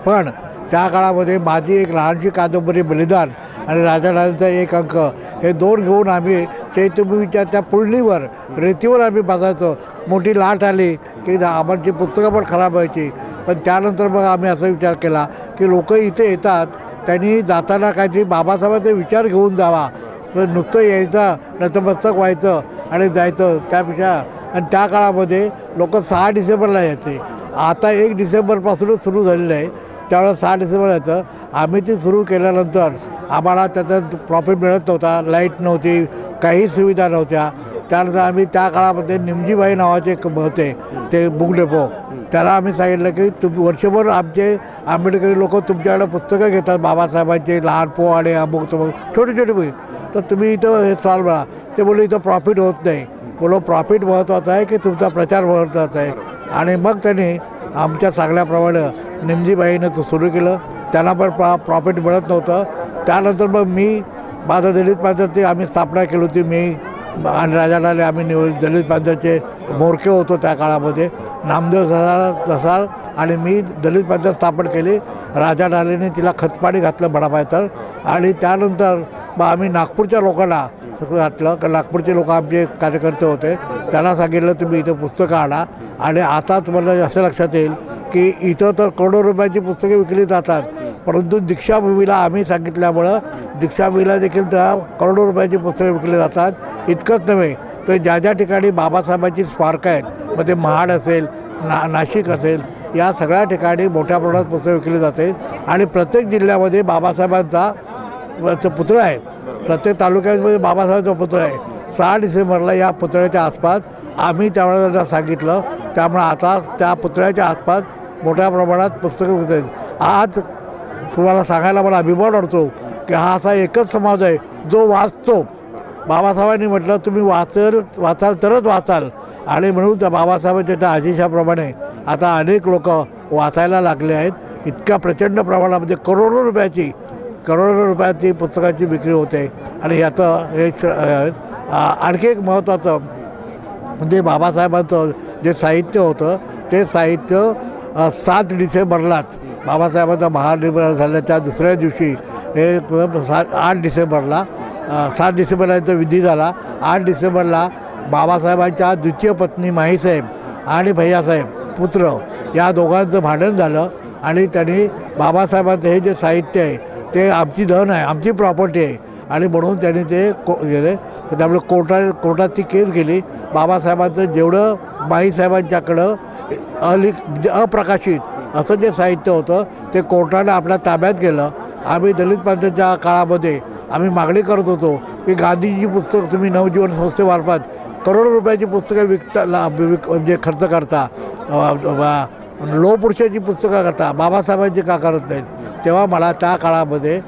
पण त्या काळामध्ये माझी एक लहानशी कादंबरी बलिदान आणि राजा ढालेंचा एक अंक हे दोन घेऊन आम्ही चैत्यभूमीच्या त्या पुळणीवर रेतीवर आम्ही बघायचो. मोठी लाट आली की आमची पुस्तकं पण खराब व्हायची. पण त्यानंतर मग आम्ही असा विचार केला की लोक इथे येतात, त्यांनी जाताना काहीतरी बाबासाहेबांचा विचार घेऊन जावा, नुसतं यायचं नतमस्तक व्हायचं आणि जायचं त्यापेक्षा. आणि त्या काळामध्ये लोक 6 डिसेंबरला यायचे. आता 1 डिसेंबरपासूनच सुरू झालेलं आहे, त्यावेळेला 6 डिसेंबर यायचं. आम्ही ते सुरू केल्यानंतर आम्हाला त्याचा प्रॉफिट मिळत नव्हता, लाईट नव्हती, काही सुविधा नव्हत्या. त्यानंतर आम्ही त्या काळामध्ये निमजीबाई नावाचे एक होते ते बुक डेपो, त्याला आम्ही सांगितलं की तुम्ही वर्षभर आमचे आंबेडकरी लोक तुमच्याकडे पुस्तकं घेतात बाबासाहेबांचे, लहान पोवाडे अमुक तमुक छोटे छोटे बघ, तर तुम्ही इथं हे स्टॉल बघा. ते बोलले इथं प्रॉफिट होत नाही. बोलो प्रॉफिट महत्त्वाचा आहे की तुमचा प्रचार महत्त्वाचा आहे. आणि मग त्यांनी आमच्या सांगण्याप्रमाणे निमजीबाईनं तो सुरू केलं. त्यांना पण प्रॉफिट मिळत नव्हतं. त्यानंतर मग मी माझं दलित पंचायतची आम्ही स्थापना केली होती. मी आणि राजा ढाले आम्ही दलित पंचायतचे मोरके होतो त्या काळामध्ये. नामदेव ससाळ आणि मी दलित पंचायत स्थापन केली. राजा ढालेने तिला खतपाणी घातलं बडापायतर. आणि त्यानंतर मग आम्ही नागपूरच्या लोकांना घातलं, कारण नागपूरचे लोक आमचे कार्यकर्ते होते. त्यांना सांगितलं तुम्ही इथं पुस्तकं आणा. आणि आता तुम्हाला असं लक्षात येईल की इथं तर करोडो रुपयाची पुस्तके विकली जातात, परंतु दीक्षाभूमीला आम्ही सांगितल्यामुळं दीक्षाभूमीला देखील त्या करोडो रुपयाची पुस्तके विकली जातात. इतकंच नव्हे तर ज्या ज्या ठिकाणी बाबासाहेबांची स्मारकं आहेत, मग ते महाड असेल, नाशिक असेल, या सगळ्या ठिकाणी मोठ्या प्रमाणात पुस्तकं विकली जाते. आणि प्रत्येक जिल्ह्यामध्ये बाबासाहेबांचा पुतळा आहे, प्रत्येक तालुक्यामध्ये बाबासाहेबांचा पुतळा आहे. 6 डिसेंबरला या पुतळ्याच्या आसपास आम्ही त्यावेळेला सांगितलं, त्यामुळे आता त्या पुतळ्याच्या आसपास मोठ्या प्रमाणात पुस्तकं विकत आहेत. आज तुम्हाला सांगायला मला अभिमान वाटतो की हा असा एकच समाज आहे जो वाचतो. बाबासाहेबांनी म्हटलं तुम्ही वाचाल तरच वाचाल. आणि म्हणून त्या बाबासाहेबांच्या त्या आदेशाप्रमाणे आता अनेक लोक वाचायला लागले आहेत. इतक्या प्रचंड प्रमाणामध्ये करोडो रुपयाची पुस्तकाची विक्री होते. आणि याचं हे आणखी एक महत्त्वाचं म्हणजे बाबासाहेबांचं जे साहित्य होतं ते साहित्य 7 डिसेंबरलाच बाबासाहेबांचा महानिर्वाण झाल्याच्या दुसऱ्या दिवशी हे 8 डिसेंबरला 7 डिसेंबरला याचा विधी झाला. 8 डिसेंबरला बाबासाहेबांच्या द्वितीय पत्नी माईसाहेब आणि भैयासाहेब पुत्र या दोघांचं भांडण झालं. आणि त्यांनी बाबासाहेबांचं हे जे साहित्य आहे ते आमची धन आहे, आमची प्रॉपर्टी आहे, आणि म्हणून त्यांनी ते गेले. त्यामुळे कोर्टात ती केस गेली. बाबासाहेबांचं जेवढं माईसाहेबांच्याकडं अप्रकाशित असं जे साहित्य होतं ते कोर्टाने आपल्या ताब्यात गेलं. आम्ही दलित पंचायतच्या काळामध्ये आम्ही मागणी करत होतो की गांधीजी पुस्तक तुम्ही नवजीवन संस्थेमार्फत करोडो रुपयाची पुस्तकं म्हणजे खर्च करता, लोह पुरुषाची पुस्तकं करता, बाबासाहेबांची का करत नाहीत. तेव्हा मला त्या काळामध्ये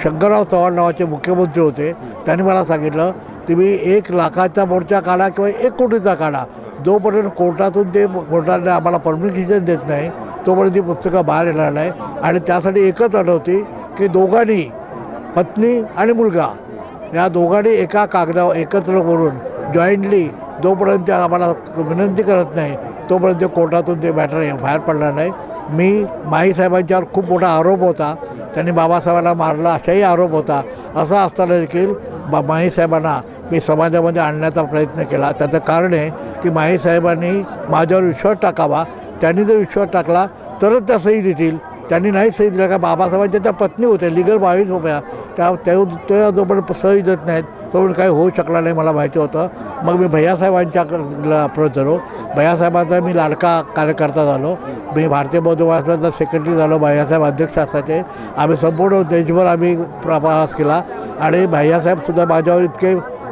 शंकरराव चव्हाण नावाचे मुख्यमंत्री होते. त्यांनी मला सांगितलं तुम्ही 1 लाखाचा मोर्चा काढा किंवा 1 कोटीचा काढा, जोपर्यंत कोर्टातून ते कोर्टाने आम्हाला परमिशन देत नाही तोपर्यंत ती पुस्तकं बाहेर येणार नाही. आणि त्यासाठी एकच अट होती की दोघांनी, पत्नी आणि मुलगा, या दोघांनी एका कागदावर एकत्र करून जॉईंटली जोपर्यंत आम्हाला विनंती करत नाही तोपर्यंत कोर्टातून ते मॅटर बाहेर पडणार नाही. मी माईसाहेबांच्यावर खूप मोठा आरोप होता, त्यांनी बाबासाहेबांना मारलं असाही आरोप होता. असं असताना देखील माईसाहेबांना मी समाजामध्ये आणण्याचा प्रयत्न केला. त्याचं कारण आहे की माईसाहेबांनी माझ्यावर विश्वास टाकावा. त्यांनी जर विश्वास टाकला तरच त्या सही देतील. त्यांनी नाही सही दिल्या का बाबासाहेबांच्या त्या पत्नी होत्या, लिगल 22 होत्या, त्या जोपर्यंत सही देत नाहीत तोपर्यंत काही होऊ शकला नाही मला माहिती होतं. मग मी भैयासाहेबांच्या अप्रोच झालो. भैयासाहेबांचा मी लाडका कार्यकर्ता झालो. मी भारतीय बौद्ध महासभाचा सेक्रेटरी झालो. भैयासाहेब अध्यक्ष असायचे. आम्ही संपूर्ण देशभर आम्ही प्रवास केला आणि भैयासाहेबसुद्धा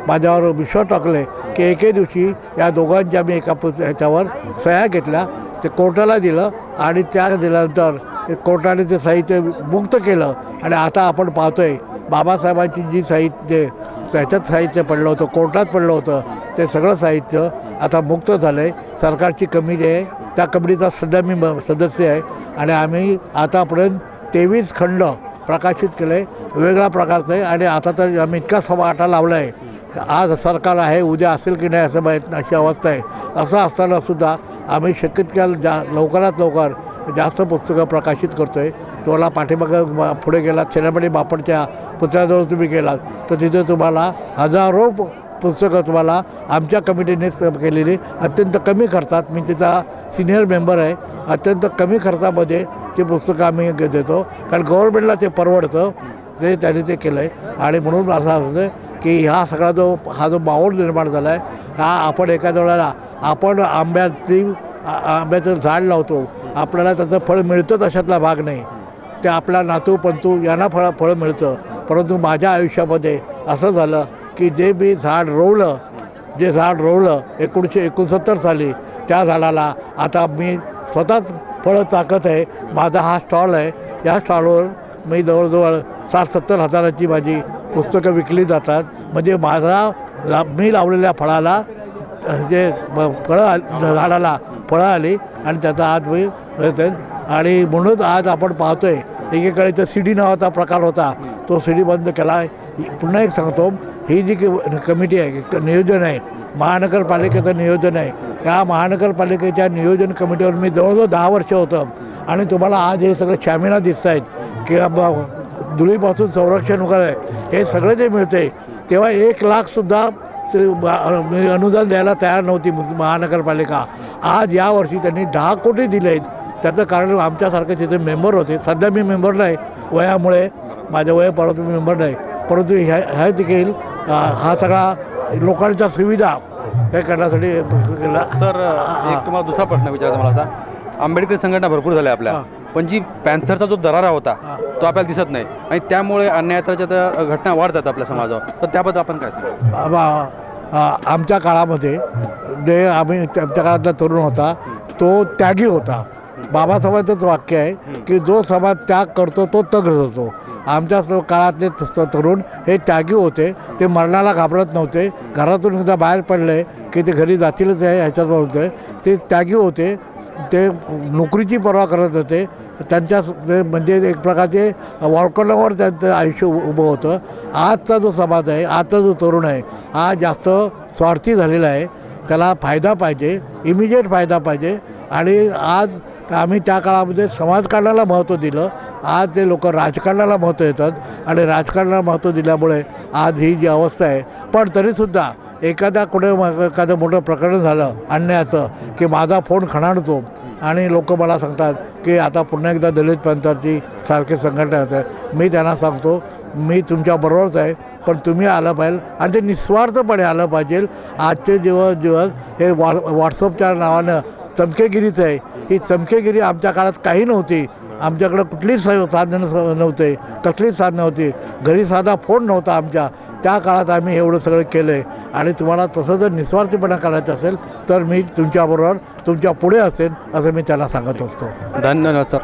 माझ्यावर विश्वास टाकले की एके दिवशी या दोघांच्या मी एका ह्याच्यावर सह्या घेतल्या, ते कोर्टाला दिलं आणि त्या दिल्यानंतर कोर्टाने ते साहित्य मुक्त केलं. आणि आता आपण पाहतोय बाबासाहेबांची जी साहित्य त्याच्यात साहित्य पडलं होतं, कोर्टात पडलं होतं, ते सगळं साहित्य आता मुक्त झालं आहे. सरकारची कमिटी आहे, त्या कमिटीचा सध्या मी सदस्य आहे आणि आम्ही आतापर्यंत 23 खंड प्रकाशित केले, वेगळ्या प्रकारचं आहे. आणि आता तर आम्ही इतका सभाटा लावला आहे, आज सरकार आहे उद्या असेल की नाही असं माहीत नाही, अशी अवस्था आहे. असं असतानासुद्धा आम्ही शक्य तितक्या लवकरात लवकर जास्त पुस्तकं प्रकाशित करतो आहे. तुम्हाला पाठीमागं पुढे गेलात सेनापती बापटच्या पुतळ्याजवळ तुम्ही गेलात तर तिथे तुम्हाला हजारो पुस्तकं तुम्हाला आमच्या कमिटीनेच केलेली अत्यंत कमी खर्चात, मी तिचा सिनियर मेंबर आहे, अत्यंत कमी खर्चामध्ये ते पुस्तकं आम्ही देतो. कारण गव्हर्नमेंटला ते परवडतं, ते त्यांनी ते केलं आहे. आणि म्हणून असं होतं की हा सगळा हा जो माहोल निर्माण झाला आहे, हा आपण एखाद्या वेळेला आपण आंब्याचं झाड लावतो, आपल्याला त्याचं फळ मिळतं तशातला भाग नाही, ते आपला नातू पंतू यांना फळं मिळतं. परंतु माझ्या आयुष्यामध्ये असं झालं की जे झाड रोवलं 1969 साली, त्या झाडाला आता मी स्वतःच फळं चाकत आहे. माझा हा स्टॉल आहे, या स्टॉलवर मी जवळजवळ 60-70 हजाराची माझी पुस्तकं विकली जातात. म्हणजे मी लावलेल्या फळाला जे झाडाला फळं आली आणि त्याचा आज मी मिळते. आणि म्हणूनच आज आपण पाहतोय एकेकाळी तर CD नावाचा प्रकार होता, तो CD बंद केला आहे. पुन्हा एक सांगतो, ही जी कमिटी आहे, नियोजन आहे, महानगरपालिकेचं नियोजन आहे, या महानगरपालिकेच्या नियोजन कमिटीवर मी जवळजवळ 10 वर्ष होतं. आणि तुम्हाला आज हे सगळं शामिना दिसत आहेत की धुळीपासून संरक्षण वगैरे हे सगळं जे मिळते, तेव्हा 1 लाखसुद्धा अनुदान द्यायला तयार नव्हती महानगरपालिका. आज यावर्षी त्यांनी 10 कोटी दिले आहेत. त्याचं कारण आमच्यासारखे तिथे मेंबर होते. सध्या मी मेंबर नाही, वयामुळे माझ्या वयापर्यंत मी मेंबर नाही, परंतु ह्या देखील हा सगळा लोकांच्या सुविधा हे करण्यासाठी केला. सर, एक तुम्हाला दुसरा प्रश्न विचारायचा मला असा, आंबेडकर संघटना भरपूर झाल्या आपल्या, पण जी पॅन्थरचा जो दरारा होता तो आपल्याला दिसत नाही आणि त्यामुळे अन्यायाच्या घटना वाढतात आपल्या समाजावर, तर त्याबद्दल आपण काय सांगा? आमच्या काळामध्ये जे आमच्या काळातला तरुण होता तो त्यागी होता. बाबासाहेबांचंच वाक्य आहे की जो समाज त्याग करतो तो तग होतो. आमच्या काळातले तरुण हे त्यागी होते, ते मरणाला घाबरत नव्हते, घरातून सुद्धा बाहेर पडले की ते घरी जातीलच आहे ह्याच्यात होते. ते त्यागी होते, ते नोकरीची पर्वा करत होते. त्यांच्या म्हणजे एक प्रकारचे वॉलकॉलवर त्यांचं आयुष्य उभं होतं. आजचा जो समाज आहे, आजचा जो तरुण आहे, हा जास्त स्वार्थी झालेला आहे. त्याला फायदा पाहिजे, इमिजिएट फायदा पाहिजे. आणि आज आम्ही त्या काळामध्ये समाजकारणाला महत्त्व दिलं, आज ते लोक राजकारणाला महत्त्व देतात आणि राजकारणाला महत्त्व दिल्यामुळे आज ही जी अवस्था आहे. पण तरीसुद्धा एखादं मोठं प्रकरण झालं अन्यायाचं की माझा फोन खणाणतो आणि लोक मला सांगतात की आता पुन्हा एकदा दलित पॅन्थरची सारखे संघटना होत आहे. मी त्यांना सांगतो, मी तुमच्याबरोबरच आहे, पण तुम्ही आलं पाहिजे आणि ते निस्वार्थपणे आलं पाहिजे. आजचे दिवस हे व्हॉट्सअपच्या नावानं चमकेगिरीचं आहे. ही चमकेगिरी आमच्या काळात काही नव्हती. आमच्याकडं कुठलीच साधनं नव्हते, कसलीच साधनं नव्हती, घरी साधा फोन नव्हता आमच्या. त्या काळात आम्ही एवढं सगळं केलं आहे आणि तुम्हाला तसं जर निस्वार्थीपणा करायचं असेल तर मी तुमच्याबरोबर तुमच्या पुढे असेल असं मी त्यांना सांगत असतो. धन्यवाद सर.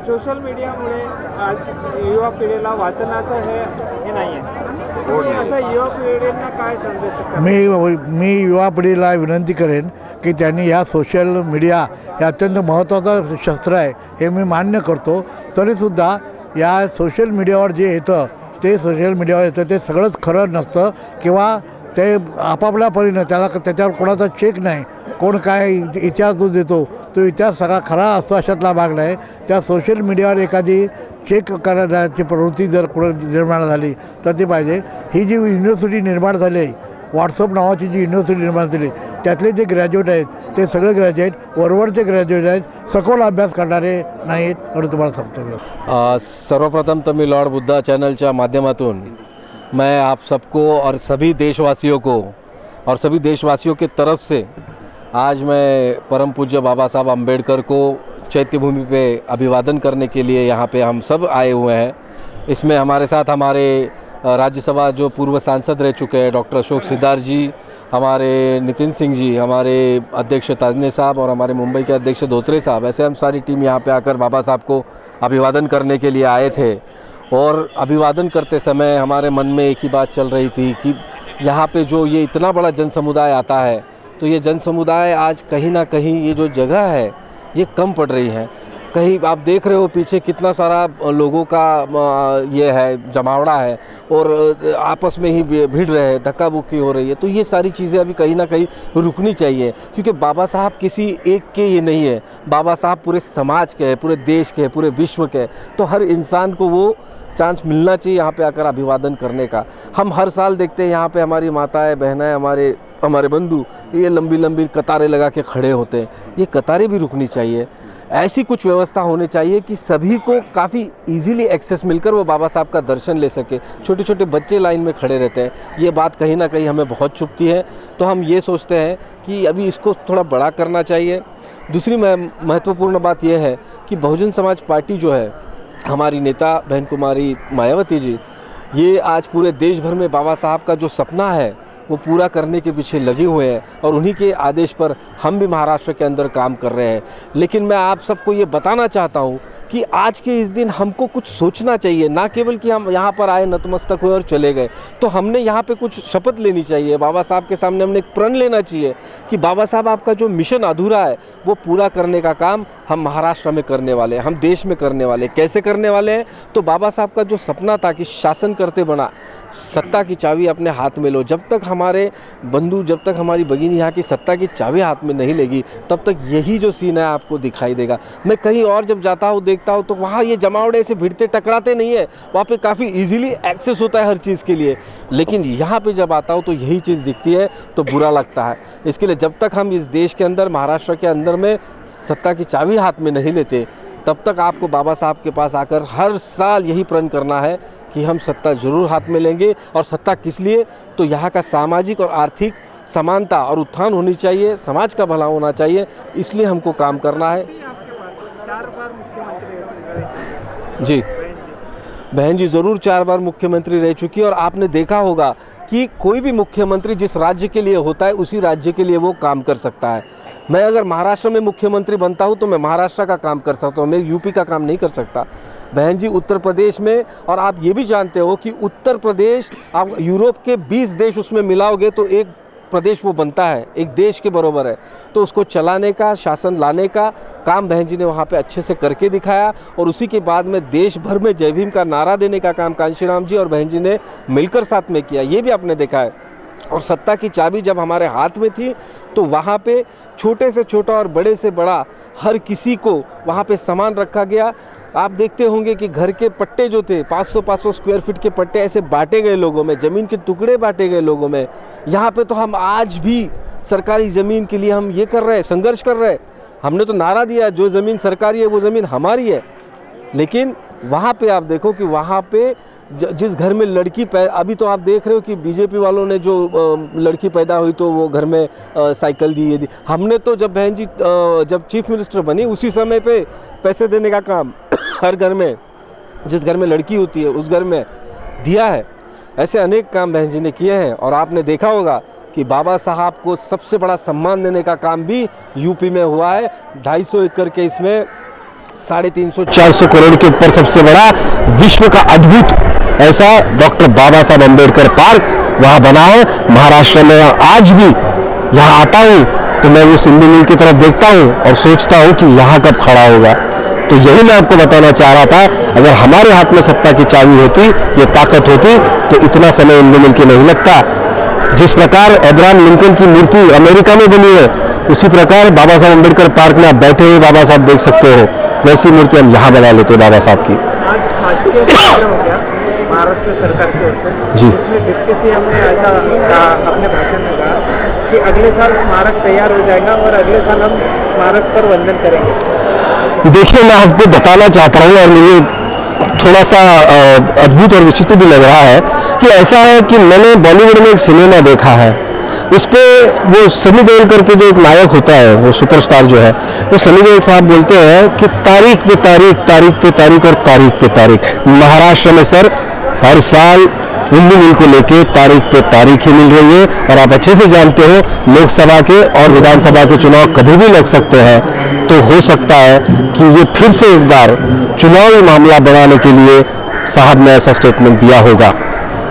सोशल मीडियामुळे आज युवा पिढीला वाचनाचं हे नाही आहे. तुम्ही असं युवा पिढींना काय संदेश द्याल? मी युवा पिढीला विनंती करेन की त्यांनी ह्या सोशल मीडिया हे अत्यंत महत्त्वाचं शस्त्र आहे हे मी मान्य करतो. तरीसुद्धा या सोशल मीडियावर जे येतं ते सोशल मीडियावर येतं ते सगळंच खरं नसतं किंवा ते आपापल्या परीनं त्याच्यावर कोणाचा चेक नाही. कोण काय इतिहास जो देतो तो इतिहास सगळा खरा असतो अशातला भाग नाही. त्या सोशल मीडियावर एखादी चेक करण्याची प्रवृत्ती जर निर्माण झाली तर ती पाहिजे. ही जी युनिव्हर्सिटी निर्माण झाली आहे, व्हॉट्सअप नावाची जी युनिव्हर्सिटी निर्माण झाली, त्यातले जे ग्रॅज्युएट आहेत ते सगळे ग्रॅज्युएट वरवरचे ग्रॅज्युएट आहेत, सखोल अभ्यास करणारे नाहीत म्हणून तुम्हाला सांगतो. सर्वप्रथम तो मैं लॉर्ड बुद्धा चैनल के माध्यमातून मैं आप सबको और सभी देशवासियों को और सभी देशवासियों की तरफ से आज मैं परम पूज्य बाबा साहब अम्बेडकर को चैत्य भूमि पे अभिवादन करने के लिए यहाँ पे हम सब आए हुए हैं. इसमें हमारे साथ हमारे राज्यसभा जो पूर्व सांसद रह चुके हैं डॉक्टर अशोक सिद्धार जी, हमारे नितिन सिंह जी, हमारे अध्यक्ष ताजने साहब और हमारे मुंबई के अध्यक्ष धोत्रे साहब, ऐसे हम सारी टीम यहाँ पे आकर बाबा साहब को अभिवादन करने के लिए आए थे. और अभिवादन करते समय हमारे मन में एक ही बात चल रही थी कि यहाँ पे जो ये इतना बड़ा जन समुदाय आता है तो ये जन समुदाय आज कहीं ना कहीं ये जो जगह है ये कम पड़ रही है. कहीं आप देख रहे हो पीछे कितना सारा लोगों का ये है जमावड़ा है और आपस में ही भिड़ रहे हैं, धक्का बुक्की हो रही है. तो ये सारी चीज़ें अभी कहीं ना कहीं रुकनी चाहिए क्योंकि बाबा साहब किसी एक के ये नहीं है. बाबा साहब पूरे समाज के हैं, पूरे देश के हैं, पूरे विश्व के हैं. तो हर इंसान को वो चांस मिलना चाहिए यहाँ पे आकर अभिवादन करने का. हम हर साल देखते हैं यहाँ पे हमारी माताएं बहनें हमारे बंधु ये लंबी लंबी कतारें लगा के खड़े होते हैं. ये कतारें भी रुकनी चाहिए. ऐसी कुछ व्यवस्था होनी चाहिए कि सभी को काफ़ी इजीली एक्सेस मिलकर वो बाबा साहब का दर्शन ले सके. छोटे छोटे बच्चे लाइन में खड़े रहते हैं, ये बात कहीं ना कहीं हमें बहुत चुभती है. तो हम ये सोचते हैं कि अभी इसको थोड़ा बड़ा करना चाहिए. दूसरी महत्वपूर्ण बात यह है कि बहुजन समाज पार्टी जो है, हमारी नेता बहन कुमारी मायावती जी, ये आज पूरे देश भर में बाबा साहब का जो सपना है वो पूरा करने के पीछे लगे हुए हैं और उन्हीं के आदेश पर हम भी महाराष्ट्र के अंदर काम कर रहे हैं. लेकिन मैं आप सबको ये बताना चाहता हूँ कि आज के इस दिन हमको कुछ सोचना चाहिए, ना केवल कि हम यहाँ पर आए नतमस्तक हुए और चले गए. तो हमने यहाँ पे कुछ शपथ लेनी चाहिए. बाबा साहब के सामने हमने एक प्रण लेना चाहिए कि बाबा साहब आपका जो मिशन अधूरा है वो पूरा करने का काम हम महाराष्ट्र में करने वाले हैं, हम देश में करने वाले. कैसे करने वाले हैं? तो बाबा साहब का जो सपना था कि शासन करते बना, सत्ता की चाबी अपने हाथ में लो. जब तक हमारे बंधु, जब तक हमारी भगिनी यहाँ की सत्ता की चाबी हाथ में नहीं लेगी तब तक यही जो सीन है आपको दिखाई देगा. मैं कहीं और जब जाता हूँ देखता हूँ तो वहाँ ये जमावड़े से भिड़ते टकराते नहीं है, वहाँ पे काफ़ी इजीली एक्सेस होता है हर चीज़ के लिए. लेकिन यहाँ पे जब आता हूँ तो यही चीज़ दिखती है तो बुरा लगता है. इसके लिए जब तक हम इस देश के अंदर, महाराष्ट्र के अंदर में सत्ता की चाबी हाथ में नहीं लेते तब तक आपको बाबा साहब के पास आकर हर साल यही प्रण करना है कि हम सत्ता ज़रूर हाथ में लेंगे. और सत्ता किस लिए? तो यहाँ का सामाजिक और आर्थिक समानता और उत्थान होनी चाहिए, समाज का भला होना चाहिए, इसलिए हमको काम करना है. 4 बार मुख्यमंत्री जी, बहन जी ज़रूर 4 बार मुख्यमंत्री रह चुकी है और आपने देखा होगा कि कोई भी मुख्यमंत्री जिस राज्य के लिए होता है उसी राज्य के लिए वो काम कर सकता है. मैं अगर महाराष्ट्र में मुख्यमंत्री बनता हूँ तो मैं महाराष्ट्र का काम कर सकता हूँ, मैं यूपी का काम नहीं कर सकता. बहन जी उत्तर प्रदेश में, और आप ये भी जानते हो कि उत्तर प्रदेश आप यूरोप के 20 देश उसमें मिलाओगे तो एक प्रदेश वो बनता है, एक देश के बराबर है. तो उसको चलाने का, शासन लाने का काम बहन जी ने वहाँ पे अच्छे से करके दिखाया. और उसी के बाद में देश भर में जय भीम का नारा देने का काम कांशीराम जी और बहन जी ने मिलकर साथ में किया, ये भी आपने देखा है. और सत्ता की चाबी जब हमारे हाथ में थी तो वहाँ पे छोटे से छोटा और बड़े से बड़ा हर किसी को वहाँ पे समान रखा गया. आप देखते होंगे कि घर के पट्टे जो थे 500 स्क्वायर फीट के पट्टे ऐसे बांटे गए लोगों में, ज़मीन के टुकड़े बांटे गए लोगों में. यहाँ पे तो हम आज भी सरकारी ज़मीन के लिए हम ये कर रहे हैं, संघर्ष कर रहे हैं. हमने तो नारा दिया जो ज़मीन सरकारी है वो ज़मीन हमारी है. लेकिन वहाँ पे आप देखो कि वहाँ पे जिस घर में लड़की अभी तो आप देख रहे हो कि बीजेपी वालों ने जो लड़की पैदा हुई तो वो घर में साइकिल दी, ये दी। हमने तो जब बहन जी जब चीफ मिनिस्टर बनी उसी समय पे पैसे देने का काम हर घर में, जिस घर में लड़की होती है उस घर में दिया है। ऐसे अनेक काम बहन जी ने किए हैं। और आपने देखा होगा कि बाबा साहब को सबसे बड़ा सम्मान देने का काम भी यूपी में हुआ है। 250 एकड़ के इसमें 350-400 करोड़ के ऊपर सबसे बड़ा विश्व का अद्भुत ऐसा डॉक्टर बाबा साहब अम्बेडकर पार्क वहाँ बना है महाराष्ट्र में। आज भी यहाँ आता हूँ तो मैं उस हिंदी मिल की तरफ देखता हूँ और सोचता हूँ कि यहाँ कब खड़ा होगा। तो यही मैं आपको बताना चाह रहा था, अगर हमारे हाथ में सत्ता की चाबी होती, ये ताकत होती, तो इतना समय हिंदी मिल के नहीं लगता। जिस प्रकार अब्राहम लिंकन की मूर्ति अमेरिका में बनी है, उसी प्रकार बाबा साहब अम्बेडकर पार्क में आप बैठे हुए बाबा साहब देख सकते हो, वैसी मूर्ति हम यहाँ बना लेते हैं बाबा साहब की। आज शासकीय कार्यक्रम हो गया महाराष्ट्र सरकार की ओर से, जी। इसमें डिप्टी सीएम ने ऐसा अपने भाषण में कहा कि अगले साल स्मारक तैयार हो जाएगा और अगले साल हम स्मारक पर वंदन करेंगे। देखिए, मैं आपको बताना चाहता हूँ और मुझे थोड़ा सा अद्भुत और विचित्र भी लग रहा है कि ऐसा है कि मैंने बॉलीवुड में एक सिनेमा देखा है, उस पर वो सनी देओल करके जो एक नायक होता है, वो सुपरस्टार जो है, वो सनी देओल साहब बोलते हैं कि तारीख पे तारीख, तारीख पे तारीख और तारीख पे तारीख। महाराष्ट्र में सर हर साल हिंदी मिल को लेके तारीख पे तारीख ही मिल रही है। और आप अच्छे से जानते हो लोकसभा के और विधानसभा के चुनाव कभी भी लग सकते हैं, तो हो सकता है कि ये फिर से एक बार चुनावी मामला बनाने के लिए साहब ने ऐसा स्टेटमेंट दिया होगा।